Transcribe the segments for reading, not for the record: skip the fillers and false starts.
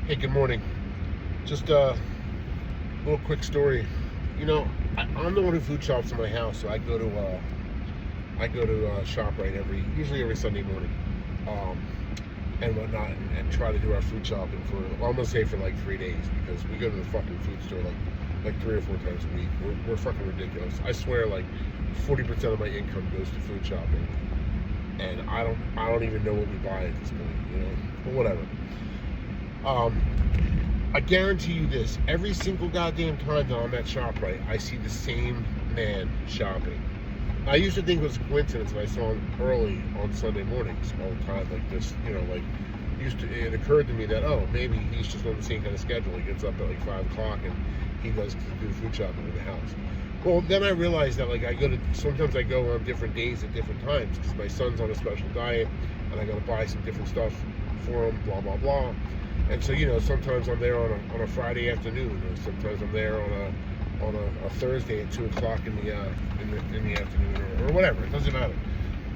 Hey, good morning. Just a little quick story. I'm the one who food shops in my house, so I go to ShopRite usually every Sunday morning, um, and whatnot, and try to do our food shopping for I'm gonna say for like 3 days because we go to the fucking food store like 3 or 4 times a week. We're fucking ridiculous. I swear, like 40% of my income goes to food shopping, and I don't even know what we buy at this point, but whatever. I guarantee you this, every single goddamn time that I'm at ShopRite, I see the same man shopping. I used to think it was a coincidence when I saw him early on Sunday mornings all the time, like this, it occurred to me that, oh, maybe he's just on the same kind of schedule. He gets up at like 5 o'clock and he does do food shopping in the house. Well, then I realized that, like, sometimes I go on different days at different times because my son's on a special diet and I gotta buy some different stuff for him, blah, blah, blah. And so, sometimes I'm there on a Friday afternoon, or sometimes I'm there on a Thursday at 2 o'clock in the afternoon, or whatever. It doesn't matter.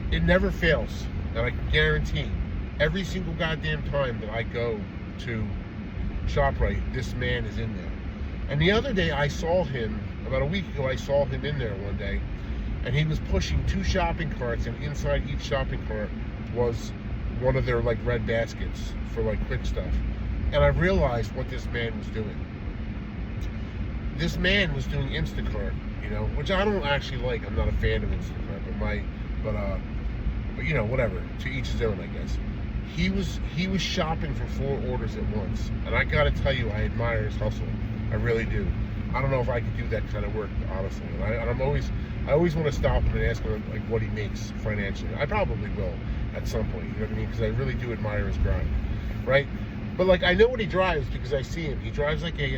It never fails, and I can guarantee every single goddamn time that I go to ShopRite, this man is in there. And the other day I saw him, about a week ago, I saw him in there one day, and he was pushing 2 shopping carts, and inside each shopping cart was one of their like red baskets for like quick stuff. And I realized what this man was doing. This man was doing Instacart, which I don't actually like. I'm not a fan of Instacart, but whatever. To each his own, I guess. He was shopping for 4 orders at once, and I gotta tell you, I admire his hustle. I really do. I don't know if I could do that kind of work, honestly. And I always want to stop him and ask him like what he makes financially. I probably will at some point. You know what I mean? Because I really do admire his grind, right? But like I know what he drives because I see him. He drives like a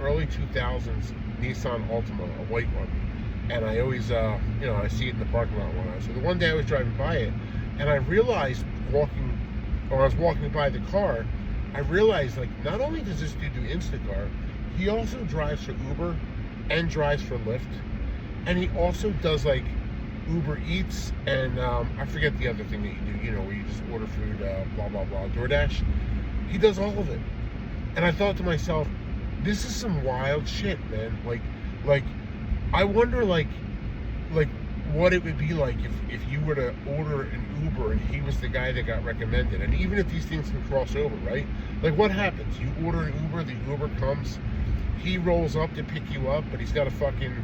early 2000s Nissan Altima, a white one. And I always I see it in the parking lot one. So the one day I was driving by it, and I realized I was walking by the car, I realized like not only does this dude do Instacart, he also drives for Uber and drives for Lyft, and he also does like Uber Eats and I forget the other thing that you do, where you just order food, blah blah blah, DoorDash. He does all of it, and I thought to myself, this is some wild shit, man. Like I wonder like what it would be like if you were to order an Uber and he was the guy that got recommended. And even if these things can cross over, right? Like what happens? You order an Uber, the Uber comes, he rolls up to pick you up, but he's got a fucking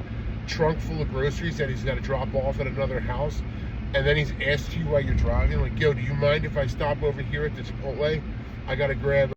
trunk full of groceries that he's got to drop off at another house, and then he's asked you while you're driving, like, yo, do you mind if I stop over here at the Chipotle? I gotta grab